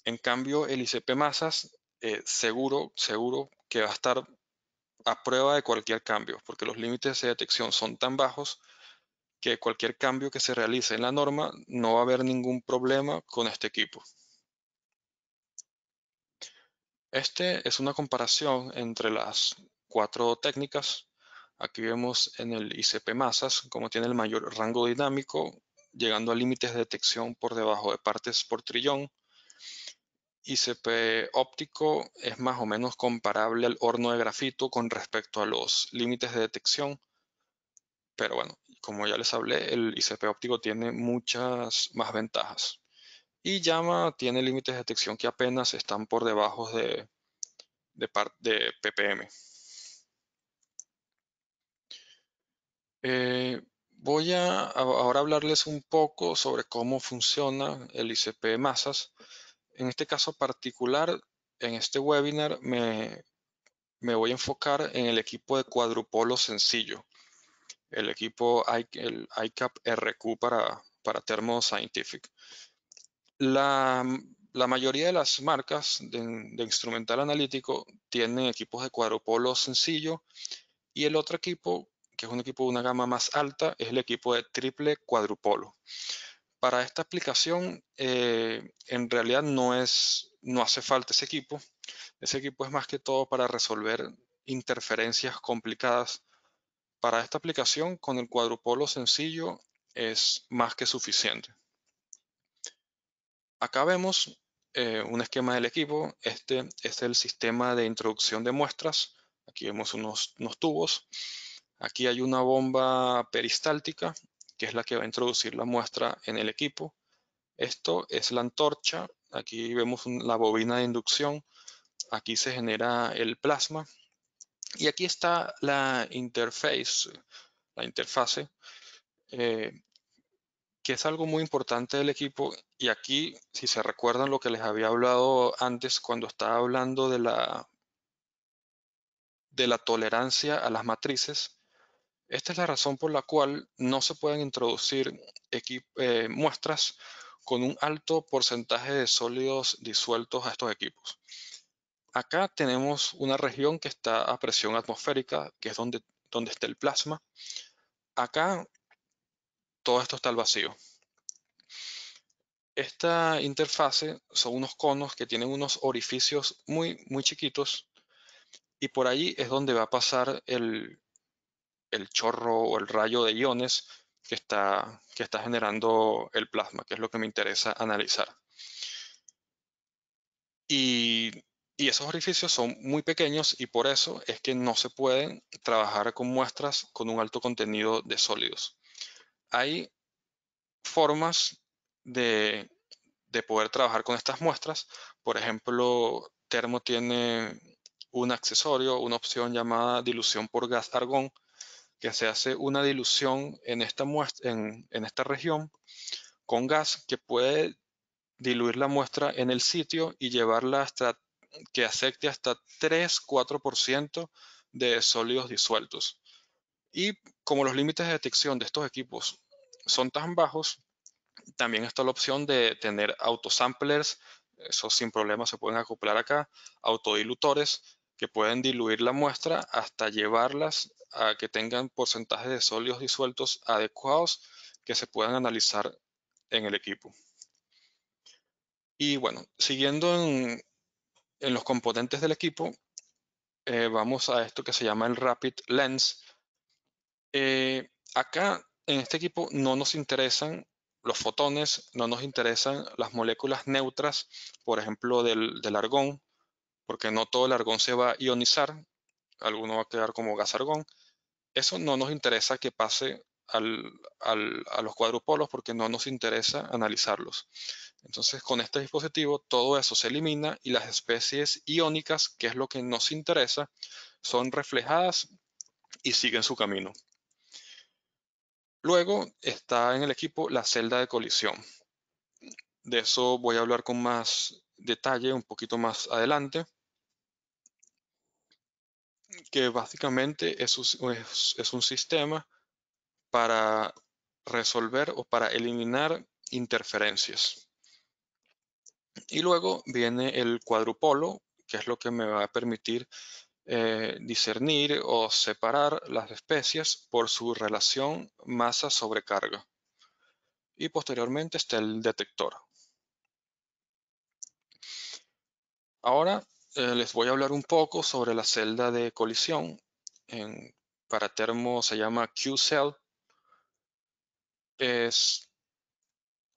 A: En cambio, el ICP masas, seguro que va a estar a prueba de cualquier cambio, porque los límites de detección son tan bajos que cualquier cambio que se realice en la norma no va a haber ningún problema con este equipo. Este es una comparación entre las 4 técnicas. Aquí vemos en el ICP masas como tiene el mayor rango dinámico, llegando a límites de detección por debajo de partes por trillón. ICP óptico es más o menos comparable al horno de grafito con respecto a los límites de detección. Pero bueno, como ya les hablé, el ICP óptico tiene muchas más ventajas. Y Llama tiene límites de detección que apenas están por debajo de ppm. Voy a ahora hablarles un poco sobre cómo funciona el ICP masas. En este caso particular, en este webinar me voy a enfocar en el equipo de cuadrupolo sencillo, el equipo el ICAP RQ para Thermo Scientific. La, la mayoría de las marcas de instrumental analítico tienen equipos de cuadrupolo sencillo y el otro equipo, que es un equipo de una gama más alta, es el equipo de triple cuadrupolo. Para esta aplicación, en realidad no hace falta ese equipo. Ese equipo es más que todo para resolver interferencias complicadas. Para esta aplicación, con el cuadrupolo sencillo es más que suficiente. Acá vemos un esquema del equipo. Este es el sistema de introducción de muestras. Aquí vemos unos tubos. Aquí hay una bomba peristáltica, que es la que va a introducir la muestra en el equipo. Esto es la antorcha. Aquí vemos la bobina de inducción. Aquí se genera el plasma. Y aquí está la interfase, eh, que es algo muy importante del equipo. Y aquí, si se recuerdan lo que les había hablado antes cuando estaba hablando de la tolerancia a las matrices, esta es la razón por la cual no se pueden introducir muestras con un alto porcentaje de sólidos disueltos a estos equipos. Acá tenemos una región que está a presión atmosférica, que es donde está el plasma. Acá todo esto está al vacío. Esta interfase son unos conos que tienen unos orificios muy chiquitos y por allí es donde va a pasar el chorro o el rayo de iones que está generando el plasma, que es lo que me interesa analizar. Y, y esos orificios son muy pequeños y por eso es que no se pueden trabajar con muestras con un alto contenido de sólidos. Hay formas de, de poder trabajar con estas muestras. Por ejemplo, Thermo tiene un accesorio, una opción llamada dilución por gas argón, que se hace una dilución en esta muestra, en esta región con gas que puede diluir la muestra en el sitio y llevarla hasta que acepte hasta 3-4% de sólidos disueltos. Y como los límites de detección de estos equipos son tan bajos, también está la opción de tener autosamplers, eso sin problema se pueden acoplar acá, autodilutores que pueden diluir la muestra hasta llevarlas a que tengan porcentajes de sólidos disueltos adecuados que se puedan analizar en el equipo. Y bueno, siguiendo en los componentes del equipo, vamos a esto que se llama el Rapid Lens. Acá en este equipo no nos interesan los fotones, no nos interesan las moléculas neutras, por ejemplo, del argón, porque no todo el argón se va a ionizar, alguno va a quedar como gas argón. Eso no nos interesa que pase a los cuadrupolos porque no nos interesa analizarlos. Entonces, con este dispositivo, todo eso se elimina y las especies iónicas, que es lo que nos interesa, son reflejadas y siguen su camino. Luego está en el equipo la celda de colisión. De eso voy a hablar con más detalle un poquito más adelante, que básicamente es un sistema para resolver o para eliminar interferencias. Y luego viene el cuadrupolo, que es lo que me va a permitir discernir o separar las especies por su relación masa-sobrecarga. Y posteriormente está el detector. Ahora les voy a hablar un poco sobre la celda de colisión. Para termo se llama Q-cell.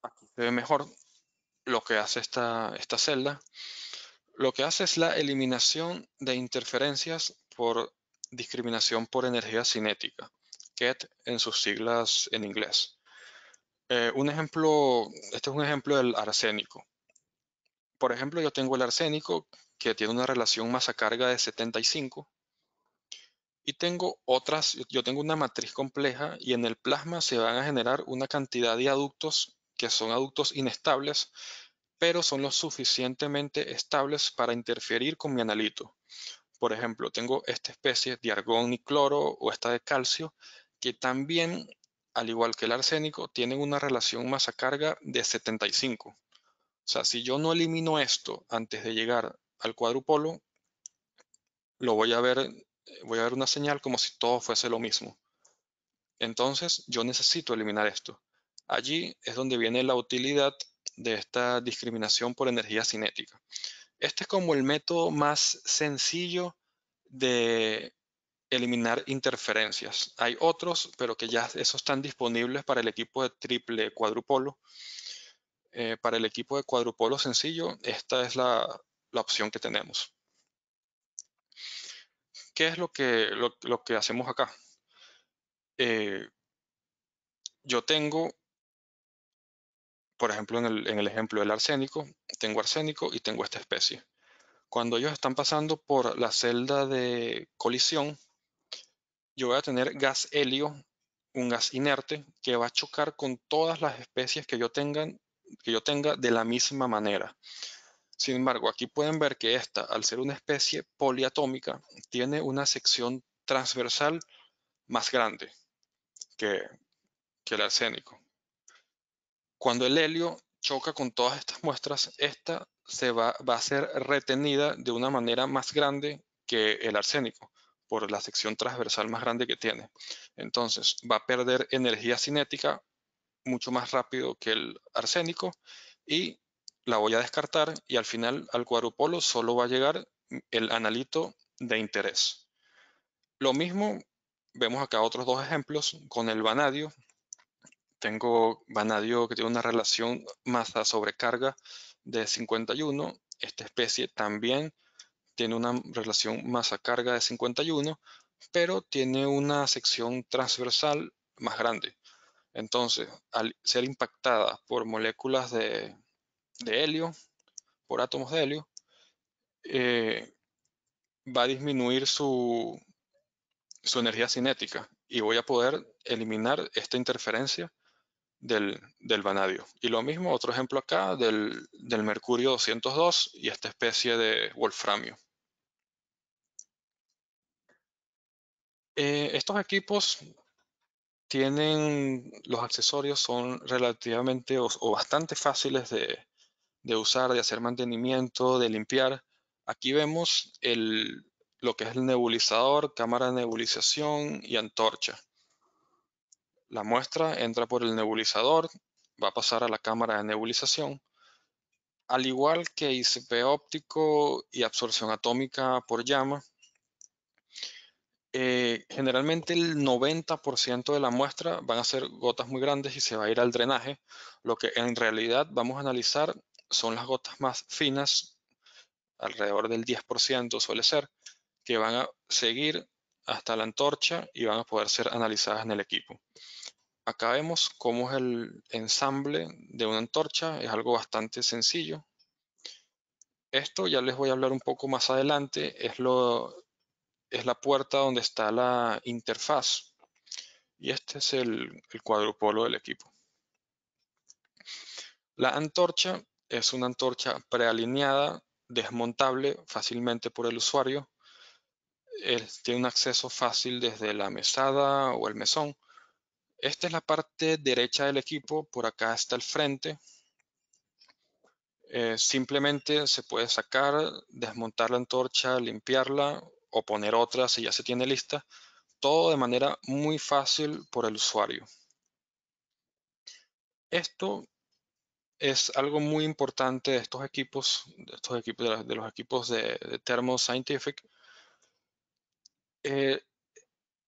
A: Aquí se ve mejor lo que hace esta celda. Lo que hace es la eliminación de interferencias por discriminación por energía cinética, KET en sus siglas en inglés. Este es un ejemplo del arsénico. Por ejemplo, yo tengo el arsénico que tiene una relación masa-carga de 75 y yo tengo una matriz compleja y en el plasma se van a generar una cantidad de aductos que son aductos inestables, pero son lo suficientemente estables para interferir con mi analito. Por ejemplo, tengo esta especie de argón y cloro o esta de calcio, que también, al igual que el arsénico, tienen una relación masa-carga de 75. O sea, si yo no elimino esto antes de llegar al cuadrupolo, voy a ver una señal como si todo fuese lo mismo. Entonces, yo necesito eliminar esto. Allí es donde viene la utilidad de esta discriminación por energía cinética. Este es como el método más sencillo de eliminar interferencias. Hay otros, pero que ya esos están disponibles para el equipo de triple cuadrupolo. Para el equipo de cuadrupolo sencillo, esta es la opción que tenemos. ¿Qué es lo que hacemos acá? Yo tengo, por ejemplo, en el ejemplo del arsénico, tengo arsénico y tengo esta especie. Cuando ellos están pasando por la celda de colisión, yo voy a tener gas helio, un gas inerte, que va a chocar con todas las especies que yo tenga de la misma manera. Sin embargo, aquí pueden ver que esta, al ser una especie poliatómica, tiene una sección transversal más grande que, que el arsénico. Cuando el helio choca con todas estas muestras, esta va a ser retenida de una manera más grande que el arsénico, por la sección transversal más grande que tiene. Entonces, va a perder energía cinética mucho más rápido que el arsénico y la voy a descartar y al final al cuadrupolo solo va a llegar el analito de interés. Lo mismo, vemos acá otros dos ejemplos con el vanadio. Tengo vanadio que tiene una relación masa-sobrecarga de 51. Esta especie también tiene una relación masa-carga de 51, pero tiene una sección transversal más grande. Entonces, al ser impactada por moléculas de helio, por átomos de helio, eh, va a disminuir su energía cinética y voy a poder eliminar esta interferencia del vanadio. Y lo mismo, otro ejemplo acá del mercurio 202 y esta especie de wolframio. Estos equipos los accesorios son relativamente o bastante fáciles de usar, de hacer mantenimiento, de limpiar. Aquí vemos lo que es el nebulizador, cámara de nebulización y antorcha. La muestra entra por el nebulizador, va a pasar a la cámara de nebulización. Al igual que ICP óptico y absorción atómica por llama, generalmente el 90% de la muestra van a ser gotas muy grandes y se va a ir al drenaje. Lo que en realidad vamos a analizar son las gotas más finas, alrededor del 10% suele ser, que van a seguir hasta la antorcha y van a poder ser analizadas en el equipo. Acá vemos cómo es el ensamble de una antorcha, es algo bastante sencillo. Esto ya les voy a hablar un poco más adelante, es la puerta donde está la interfaz y este es el cuadrupolo del equipo. La antorcha es una antorcha prealineada, desmontable fácilmente por el usuario. Tiene un acceso fácil desde la mesada o el mesón. Esta es la parte derecha del equipo, por acá está el frente. Simplemente se puede sacar, desmontar la antorcha, limpiarla o poner otra si ya se tiene lista. Todo de manera muy fácil por el usuario. Esto es algo muy importante de estos equipos, de los equipos de Thermo Scientific. Eh,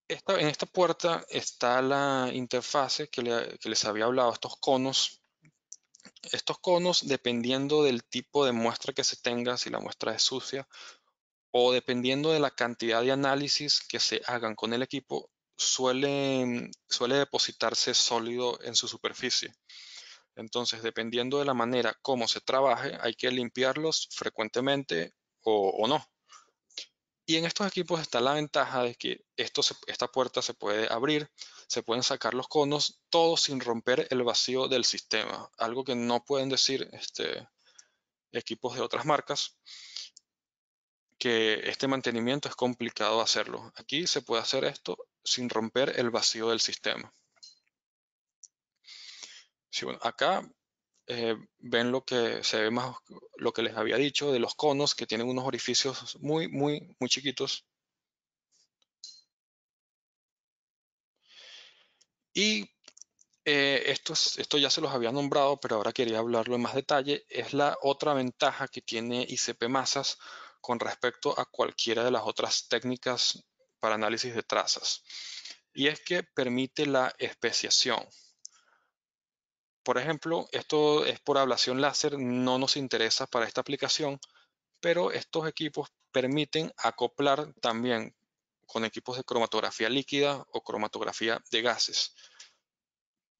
A: en esta puerta está la interfase que les había hablado, estos conos. Estos conos, dependiendo del tipo de muestra que se tenga, si la muestra es sucia, o dependiendo de la cantidad de análisis que se hagan con el equipo, suele depositarse sólido en su superficie. Entonces, dependiendo de la manera como se trabaje, hay que limpiarlos frecuentemente o no. Y en estos equipos está la ventaja de que esta puerta se puede abrir, se pueden sacar los conos, todo sin romper el vacío del sistema. Algo que no pueden decir equipos de otras marcas, que este mantenimiento es complicado hacerlo. Aquí se puede hacer esto sin romper el vacío del sistema. Sí, bueno, acá ven lo que se ve más, lo que les había dicho de los conos que tienen unos orificios muy chiquitos. Y esto ya se los había nombrado, pero ahora quería hablarlo en más detalle. Es la otra ventaja que tiene ICP Masas con respecto a cualquiera de las otras técnicas para análisis de trazas. Y es que permite la especiación. Por ejemplo, esto es por ablación láser, no nos interesa para esta aplicación, pero estos equipos permiten acoplar también con equipos de cromatografía líquida o cromatografía de gases.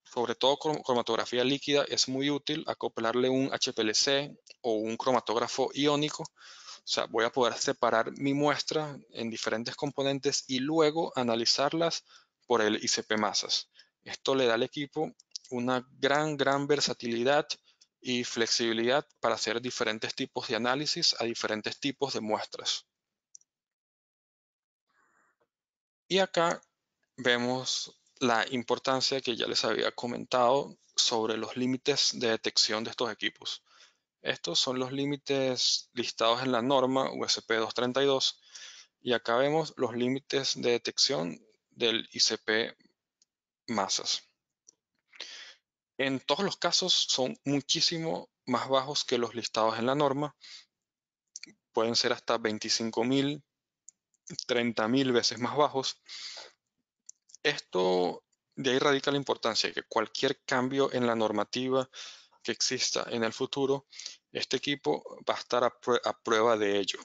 A: Sobre todo con cromatografía líquida es muy útil acoplarle un HPLC o un cromatógrafo iónico. O sea, voy a poder separar mi muestra en diferentes componentes y luego analizarlas por el ICP Masas. Esto le da al equipo una gran versatilidad y flexibilidad para hacer diferentes tipos de análisis a diferentes tipos de muestras. Y acá vemos la importancia que ya les había comentado sobre los límites de detección de estos equipos. Estos son los límites listados en la norma USP 232 y acá vemos los límites de detección del ICP masas. En todos los casos son muchísimo más bajos que los listados en la norma. Pueden ser hasta 25.000, 30.000 veces más bajos. Esto, de ahí radica la importancia de que cualquier cambio en la normativa que exista en el futuro, este equipo va a estar a prueba de ello.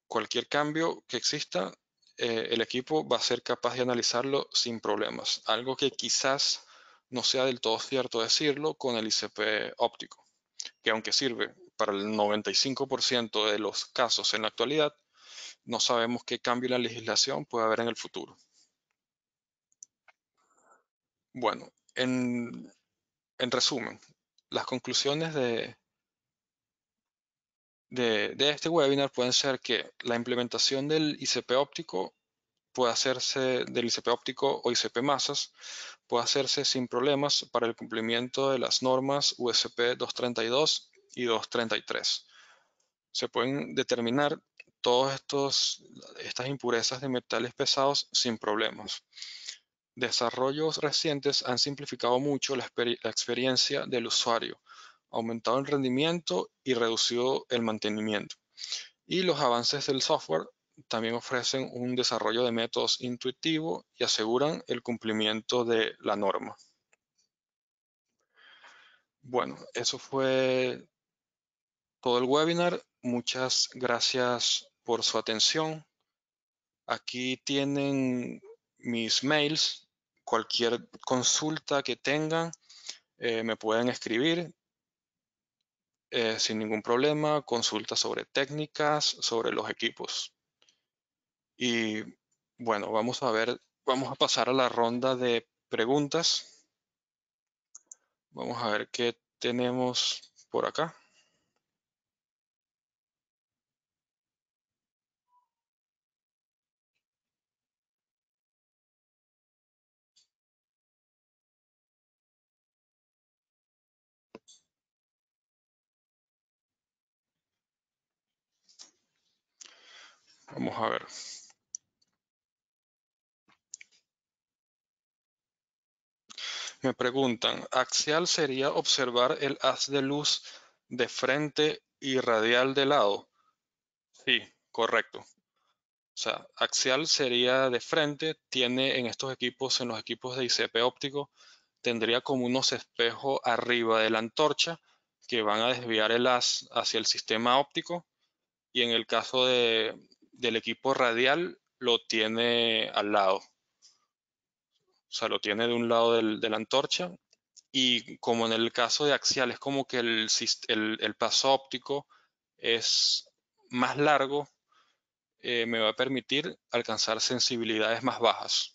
A: Cualquier cambio que exista, el equipo va a ser capaz de analizarlo sin problemas. Algo que quizás no sea del todo cierto decirlo con el ICP óptico, que aunque sirve para el 95% de los casos en la actualidad, no sabemos qué cambio en la legislación puede haber en el futuro. Bueno, en resumen, las conclusiones de este webinar pueden ser que la implementación del ICP óptico puede hacerse, del ICP óptico o ICP masas, puede hacerse sin problemas para el cumplimiento de las normas USP 232 y 233. Se pueden determinar todas estas impurezas de metales pesados sin problemas. Desarrollos recientes han simplificado mucho la experiencia del usuario, aumentado el rendimiento y reducido el mantenimiento. Y los avances del software también ofrecen un desarrollo de métodos intuitivo y aseguran el cumplimiento de la norma. Bueno, eso fue todo el webinar. Muchas gracias por su atención. Aquí tienen mis mails. Cualquier consulta que tengan, me pueden escribir sin ningún problema. Consultas sobre técnicas, sobre los equipos. Y bueno, vamos a pasar a la ronda de preguntas. Vamos a ver qué tenemos por acá. Vamos a ver. Me preguntan, ¿axial sería observar el haz de luz de frente y radial de lado? Sí, correcto. O sea, axial sería de frente, tiene en estos equipos, en los equipos de ICP óptico, tendría como unos espejos arriba de la antorcha que van a desviar el haz hacia el sistema óptico, y en el caso del equipo radial lo tiene al lado. O sea, lo tiene de un lado de la antorcha, y como en el caso de axial es como que el paso óptico es más largo, me va a permitir alcanzar sensibilidades más bajas.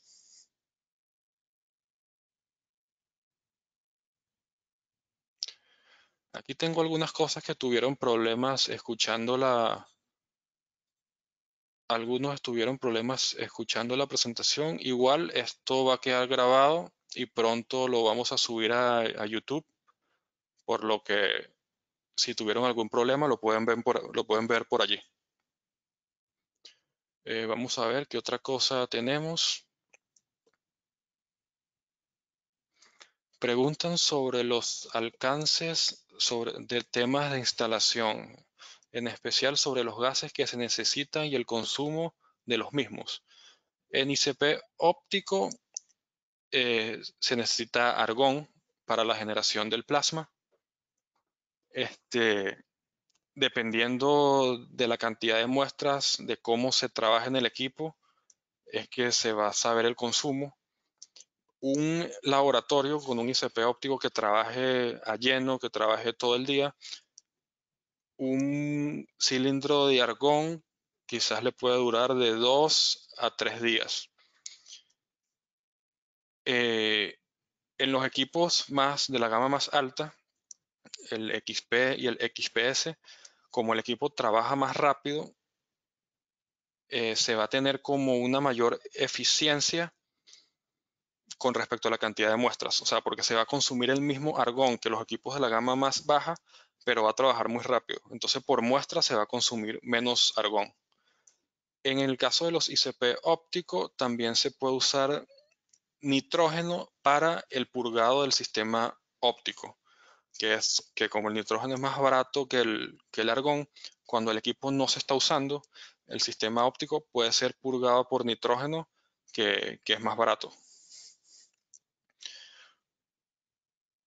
A: Aquí tengo algunas cosas que tuvieron problemas escuchando algunos estuvieron problemas escuchando la presentación. Igual esto va a quedar grabado y pronto lo vamos a subir a YouTube, por lo que si tuvieron algún problema lo pueden ver por allí. Vamos a ver qué otra cosa tenemos. Preguntan sobre los alcances de temas de instalación, en especial sobre los gases que se necesitan y el consumo de los mismos. En ICP óptico se necesita argón para la generación del plasma. Este, Dependiendo de la cantidad de muestras, de cómo se trabaja en el equipo, es que se va a saber el consumo. Un laboratorio con un ICP óptico que trabaje a lleno, que trabaje todo el día, un cilindro de argón quizás le puede durar de 2 a 3 días. Eh, en los equipos más de la gama más alta, el XP y el XPS, como el equipo trabaja más rápido, se va a tener como una mayor eficiencia con respecto a la cantidad de muestras. O sea, porque se va a consumir el mismo argón que los equipos de la gama más baja, pero va a trabajar muy rápido. Entonces, por muestra se va a consumir menos argón. En el caso de los ICP óptico, también se puede usar nitrógeno para el purgado del sistema óptico, que es que como el nitrógeno es más barato que el argón, cuando el equipo no se está usando, el sistema óptico puede ser purgado por nitrógeno, que es más barato.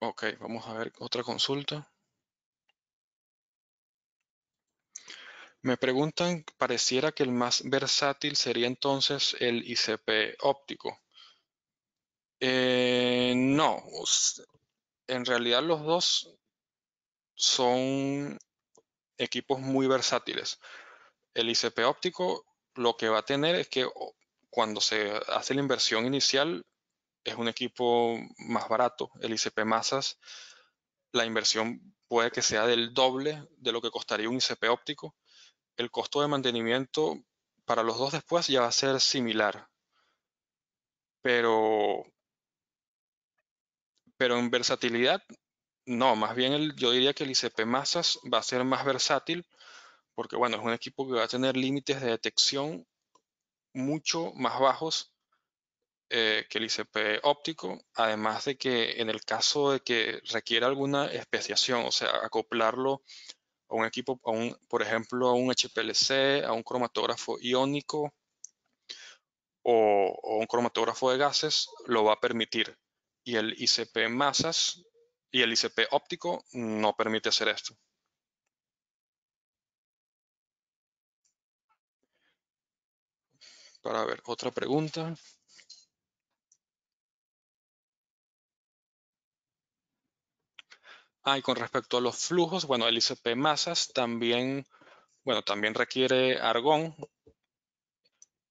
A: Ok, vamos a ver otra consulta. Me preguntan, pareciera que el más versátil sería entonces el ICP óptico. No, en realidad los dos son equipos muy versátiles. El ICP óptico lo que va a tener es que cuando se hace la inversión inicial es un equipo más barato. El ICP masas, la inversión puede que sea del doble de lo que costaría un ICP óptico. El costo de mantenimiento para los dos después ya va a ser similar, pero, pero en versatilidad no, más bien yo diría que el ICP masas va a ser más versátil, porque bueno, es un equipo que va a tener límites de detección mucho más bajos que el ICP óptico, además de que en el caso de que requiera alguna especiación, o sea, acoplarlo a un equipo, por ejemplo, a un HPLC, a un cromatógrafo iónico o un cromatógrafo de gases, lo va a permitir. Y el ICP masas y el ICP óptico no permite hacer esto. Para ver, otra pregunta. Y con respecto a los flujos, bueno, el ICP masas también, bueno, también requiere argón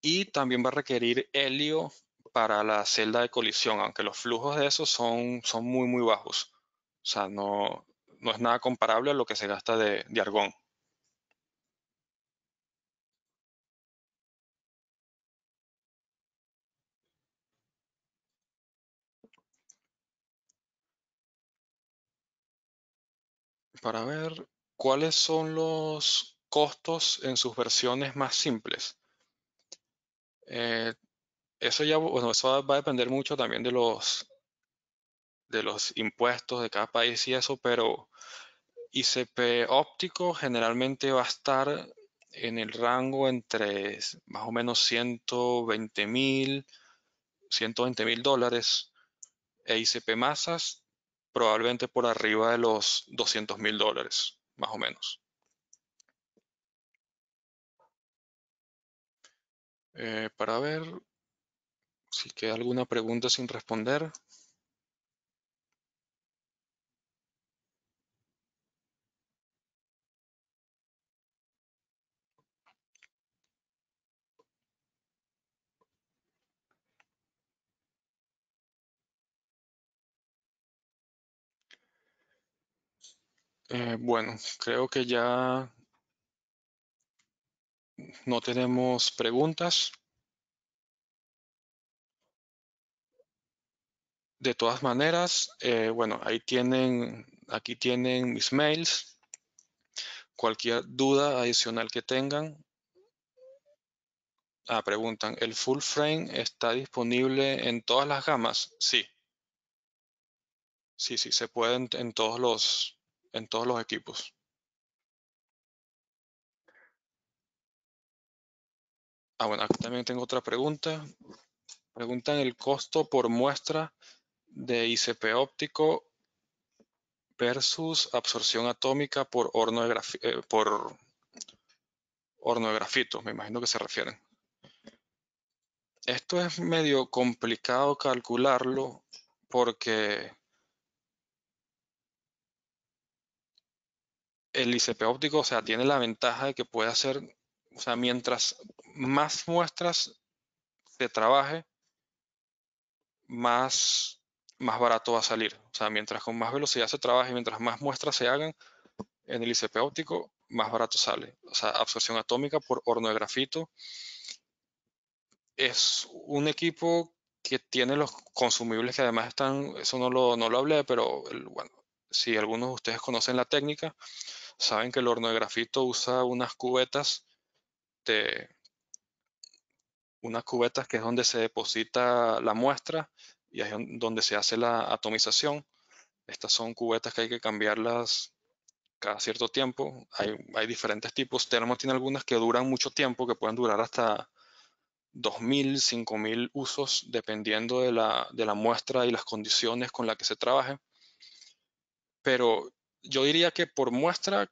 A: y también va a requerir helio para la celda de colisión, aunque los flujos de esos son muy, muy bajos. O sea, no es nada comparable a lo que se gasta de argón. Para ver cuáles son los costos en sus versiones más simples. Eh, Eso ya, bueno, eso va a depender mucho también de los impuestos de cada país y eso, pero ICP óptico generalmente va a estar en el rango entre más o menos 120.000 e ICP masas probablemente por arriba de los $200.000, más o menos. Para ver si queda alguna pregunta sin responder. Bueno, creo que ya no tenemos preguntas. De todas maneras, bueno, aquí tienen mis mails. Cualquier duda adicional que tengan, preguntan, ¿el full frame está disponible en todas las gamas? Sí, sí, sí, se puede en todos los equipos. Bueno, aquí también tengo otra pregunta. Preguntan el costo por muestra de ICP óptico versus absorción atómica por horno de grafito, me imagino que se refieren. Esto es medio complicado calcularlo porque el ICP óptico, o sea, tiene la ventaja de que puede hacer, o sea, mientras más muestras se trabaje, más barato va a salir. O sea, mientras con más velocidad se trabaje, mientras más muestras se hagan en el ICP óptico, más barato sale. O sea, absorción atómica por horno de grafito es un equipo que tiene los consumibles que además están, eso no lo hablé, pero bueno, si algunos de ustedes conocen la técnica, saben que el horno de grafito usa de, unas cubetas que es donde se deposita la muestra y es donde se hace la atomización. Estas son cubetas que hay que cambiarlas cada cierto tiempo. Hay diferentes tipos. Thermo tiene algunas que duran mucho tiempo, que pueden durar hasta 2.000, 5.000 usos, dependiendo de la muestra y las condiciones con las que se trabaje. Pero yo diría que por muestra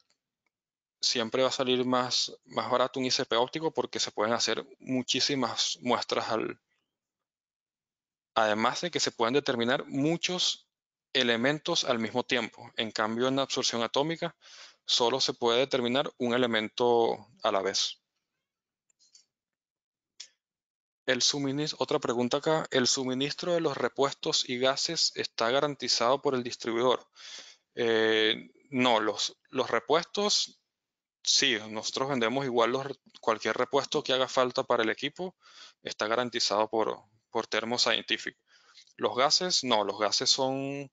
A: siempre va a salir más barato un ICP óptico porque se pueden hacer muchísimas muestras además de que se pueden determinar muchos elementos al mismo tiempo. En cambio, en absorción atómica solo se puede determinar un elemento a la vez. Otra pregunta acá, ¿el suministro de los repuestos y gases está garantizado por el distribuidor? No, los repuestos, sí, nosotros vendemos igual cualquier repuesto que haga falta para el equipo, está garantizado por Thermo Scientific. Los gases, no, los gases son,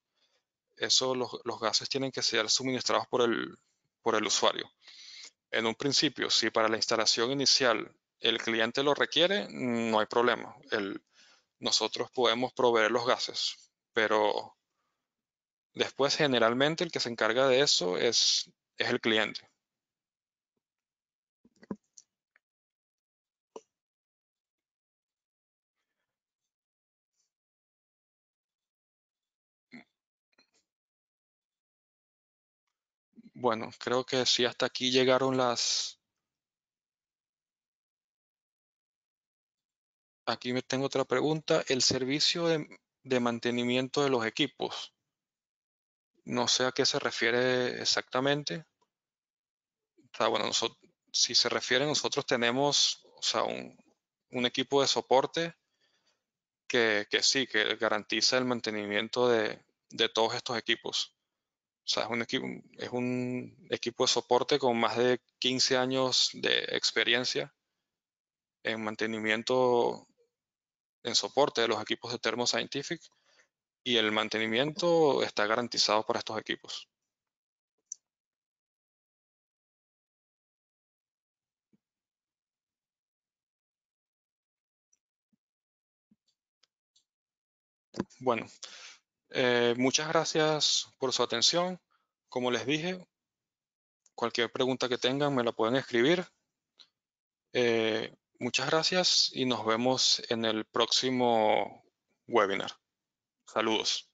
A: los gases tienen que ser suministrados por el usuario. En un principio, si para la instalación inicial el cliente lo requiere, no hay problema. Nosotros podemos proveer los gases, pero después generalmente el que se encarga de eso es el cliente. Bueno, creo que sí, hasta aquí llegaron Aquí me tengo otra pregunta. El servicio de mantenimiento de los equipos. No sé a qué se refiere exactamente. O sea, bueno, si se refiere, nosotros tenemos, o sea, un equipo de soporte que sí, que garantiza el mantenimiento de todos estos equipos. O sea, es un equipo de soporte con más de 15 años de experiencia en mantenimiento, en soporte de los equipos de Thermo Scientific y el mantenimiento está garantizado para estos equipos. Bueno, muchas gracias por su atención. Como les dije, cualquier pregunta que tengan me la pueden escribir. Muchas gracias y nos vemos en el próximo webinar. Saludos.